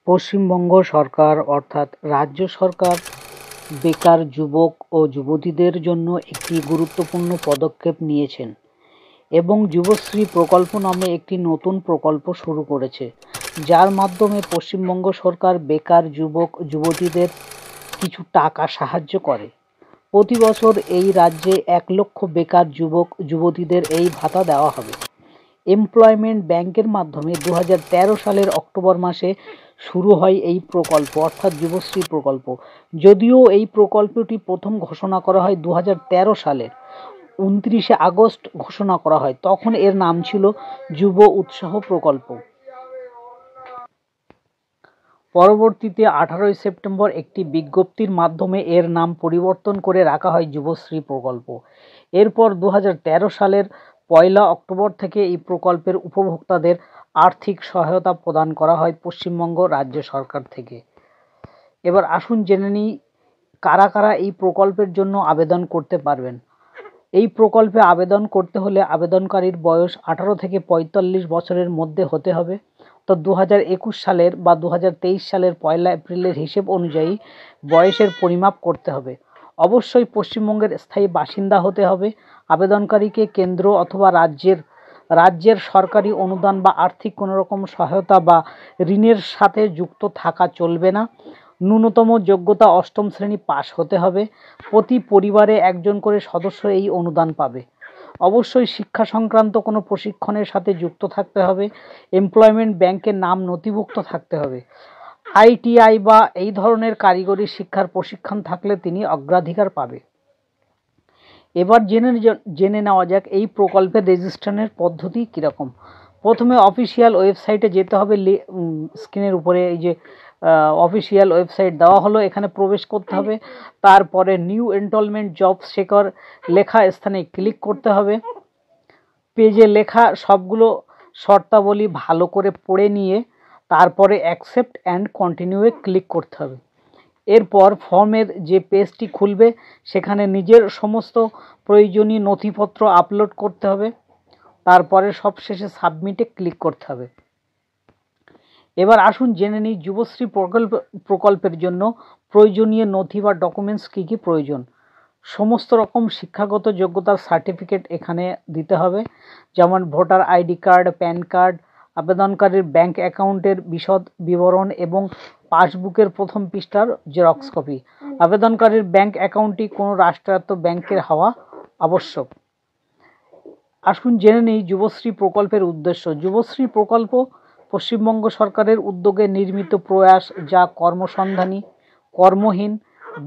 পশ্চিমবঙ্গ সরকার অর্থাৎ রাজ্য সরকার বেকার যুবক ও যুবতীদের জন্য একটি গুরুত্বপূর্ণ পদক্ষেপ নিয়েছেন এবং যুবশ্রী প্রকল্প নামে একটি নতুন প্রকল্প শুরু করেছে, যার মাধ্যমে পশ্চিমবঙ্গ সরকার বেকার যুবক যুবতীদের কিছু টাকা সাহায্য করে। প্রতি বছর এই রাজ্যে 1 লক্ষ বেকার যুবক যুবতীদের এই ভাতা দেওয়া হবে। এমপ্লয়মেন্ট ব্যাংকের মাধ্যমে 2013 সালের অক্টোবর মাসে শুরু হয় এই প্রকল্প অর্থাৎ যুবশ্রী প্রকল্প। যদিও এই প্রকল্পটি প্রথম ঘোষণা করা হয় 2013 সালের 29 আগস্ট ঘোষণা করা হয়, তখন এর নাম ছিল যুব উৎসাহ প্রকল্প। পরবর্তীতে 18 সেপ্টেম্বর একটি বিজ্ঞপ্তির মাধ্যমে এর নাম পরিবর্তন করে রাখা হয় যুবশ্রী প্রকল্প। এরপর 2013 সালের 1 অক্টোবর থেকে এই প্রকল্পের উপভোক্তাদের আর্থিক সহায়তা প্রদান করা হয় পশ্চিমবঙ্গ রাজ্য সরকার থেকে। এবার আসুন জেনে নিই কারা কারা এই প্রকল্পের জন্য আবেদন করতে পারবেন। এই প্রকল্পে আবেদন করতে হলে আবেদনকারীর বয়স 18 থেকে 45 বছরের মধ্যে হতে হবে। তো 2021 সালের বা 2023 সালের 1 এপ্রিলের হিসেব অনুযায়ী বয়সের পরিমাপ করতে হবে। অবশ্যই পশ্চিমবঙ্গের স্থায়ী বাসিন্দা হতে হবে। আবেদনকারীকে কেন্দ্র অথবা রাজ্যের সরকারি অনুদান বা আর্থিক কোনো রকম সহায়তা বা ঋণের সাথে যুক্ত থাকা চলবে না। ন্যূনতম যোগ্যতা 8ম শ্রেণী পাস হতে হবে। প্রতি পরিবারে একজন করে সদস্য এই অনুদান পাবে। অবশ্যই শিক্ষা সংক্রান্ত কোনো প্রশিক্ষণের সাথে যুক্ত থাকতে হবে। এমপ্লয়মেন্ট ব্যাংকের নাম নথিভুক্ত থাকতে হবে। ITI বা এই ধরনের কারিগরি শিক্ষার প্রশিক্ষণ থাকলে তিনি অগ্রাধিকার পাবে। এবার জেনে নেওয়া যাক এই প্রকল্পের রেজিস্ট্রেশনের পদ্ধতি কীরকম। প্রথমে অফিসিয়াল ওয়েবসাইটে যেতে হবে। স্ক্রিনের উপরে এই যে অফিসিয়াল ওয়েবসাইট দেওয়া হলো, এখানে প্রবেশ করতে হবে। তারপরে নিউ এনরোলমেন্ট জব সেকার লেখা স্থানে ক্লিক করতে হবে। পেজে লেখা সবগুলো শর্তাবলী ভালো করে পড়ে নিয়ে তারপরে অ্যাকসেপ্ট অ্যান্ড কন্টিনিউয়ে ক্লিক করতে হবে। এরপর ফর্মের যে পেজটি খুলবে সেখানে নিজের সমস্ত প্রয়োজনীয় নথিপত্র আপলোড করতে হবে। তারপরে সবশেষে সাবমিটে ক্লিক করতে হবে। এবার আসুন জেনে নিই যুবশ্রী প্রকল্পের জন্য প্রয়োজনীয় নথি বা ডকুমেন্টস কী কী প্রয়োজন। সমস্ত রকম শিক্ষাগত যোগ্যতার সার্টিফিকেট এখানে দিতে হবে, যেমন voter ID card, PAN card, আবেদনকারীর ব্যাংক অ্যাকাউন্টের বিশদ বিবরণ এবং পাসবুকের প্রথম পৃষ্ঠার জেরক্স কপি। আবেদনকারীর ব্যাংক অ্যাকাউন্টটি কোনো রাষ্ট্রায়ত্ত ব্যাংকের হওয়া আবশ্যক। আসুন জেনে নিই যুবশ্রী প্রকল্পের উদ্দেশ্য। যুবশ্রী প্রকল্প পশ্চিমবঙ্গ সরকারের উদ্যোগে নির্মিত প্রয়াস, যা কর্মসন্ধানী, কর্মহীন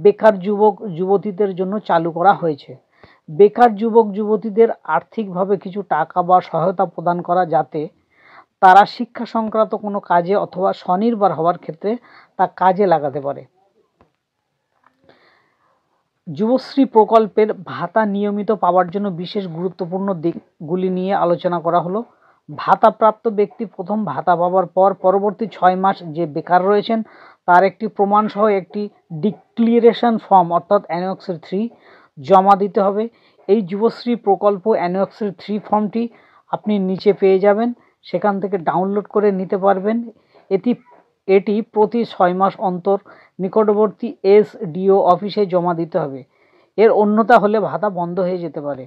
বেকার যুবক যুবতীদের জন্য চালু করা হয়েছে। বেকার যুবক যুবতীদের আর্থিকভাবে কিছু টাকা বা সহায়তা প্রদান করা, যাতে তারা শিক্ষা সংক্রান্ত কোনো কাজে অথবা স্বনির্ভর হওয়ার ক্ষেত্রে তা কাজে লাগাতে পারে। যুবশ্রী প্রকল্পের ভাতা নিয়মিত পাওয়ার জন্য বিশেষ গুরুত্বপূর্ণ দিকগুলি নিয়ে আলোচনা করা হলো। ভাতাপ্রাপ্ত ব্যক্তি প্রথম ভাতা পাওয়ার পর পরবর্তী 6 মাস যে বেকার রয়েছেন তার একটি প্রমাণসহ একটি ডিক্লিয়ারেশন ফর্ম অর্থাৎ অ্যানেক্স 3 জমা দিতে হবে। এই যুবশ্রী প্রকল্প অ্যানেক্স 3 ফর্মটি আপনি নিচে পেয়ে যাবেন, সেখান থেকে ডাউনলোড করে নিতে পারবেন। এটি প্রতি 6 মাস অন্তর নিকটবর্তী SDO অফিসে জমা দিতে হবে। এর অন্যথা হলে ভাতা বন্ধ হয়ে যেতে পারে।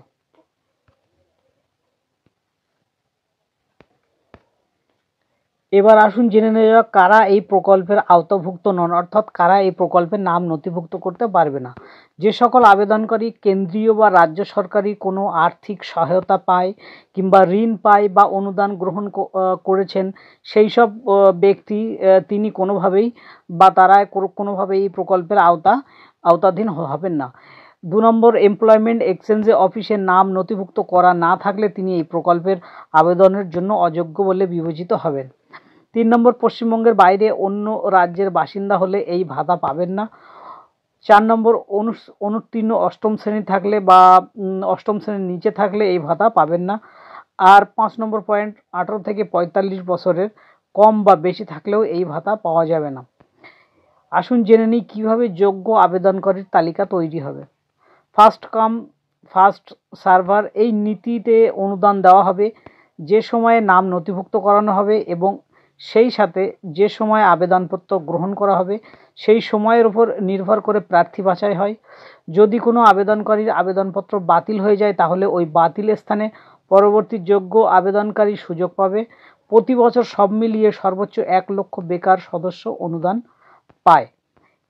এবার আসুন জেনে নেওয়া যাক কারা এই প্রকল্পের আওতাভুক্ত নন, অর্থাৎ কারা এই প্রকল্পের নাম নথিভুক্ত করতে পারবে না। যে সকল আবেদনকারী কেন্দ্রীয় বা রাজ্য সরকারি কোনো আর্থিক সহায়তা পায় কিংবা ঋণ পায় বা অনুদান গ্রহণ করেছেন, সেই সব ব্যক্তি তিনি কোনোভাবেই বা তারা কোনোভাবেই এই প্রকল্পের আওতাধীন হবেন না। 2 নম্বর, এমপ্লয়মেন্ট এক্সচেঞ্জে অফিসের নাম নথিভুক্ত করা না থাকলে তিনি এই প্রকল্পের আবেদনের জন্য অযোগ্য বলে বিবেচিত হবেন। 3 নম্বর, পশ্চিমবঙ্গের বাইরে অন্য রাজ্যের বাসিন্দা হলে এই ভাতা পাবেন না। 4 নম্বর, অনুত্তীর্ণ 8ম শ্রেণী থাকলে বা 8ম শ্রেণীর নিচে থাকলে এই ভাতা পাবেন না। আর 5 নম্বর পয়েন্ট, 18 থেকে 45 বছরের কম বা বেশি থাকলেও এই ভাতা পাওয়া যাবে না। আসুন জেনে নিই কীভাবে যোগ্য আবেদনকারীর তালিকা তৈরি হবে। ফার্স্ট কাম ফার্স্ট সার্ভার এই নীতিতে অনুদান দেওয়া হবে। যে সময়ে নাম নথিভুক্ত করানো হবে এবং সেই সাথে যে সময় আবেদনপত্র গ্রহণ করা হবে সেই সময়ের উপর নির্ভর করে প্রার্থী বাছাই হয়। যদি কোনো আবেদনকারীর আবেদনপত্র বাতিল হয়ে যায় তাহলে ওই বাতিল স্থানে পরবর্তী যোগ্য আবেদনকারী সুযোগ পাবে। প্রতি বছর সব মিলিয়ে সর্বোচ্চ 1 লক্ষ বেকার সদস্য অনুদান পায়।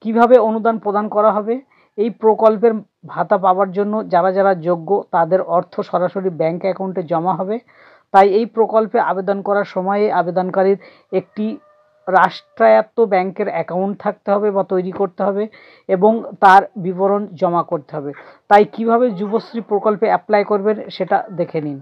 কিভাবে অনুদান প্রদান করা হবে? এই প্রকল্পের ভাতা পাওয়ার জন্য যারা যারা যোগ্য তাদের অর্থ সরাসরি ব্যাংক অ্যাকাউন্টে জমা হবে। তাই এই প্রকল্পে আবেদন করার সময়ে আবেদনকারীর একটি রাষ্ট্রায়ত্ত ব্যাংকের অ্যাকাউন্ট থাকতে হবে বা তৈরি করতে হবে এবং তার বিবরণ জমা করতে হবে। তাই কিভাবে যুবশ্রী প্রকল্পে অ্যাপ্লাই করবেন সেটা দেখে নিন।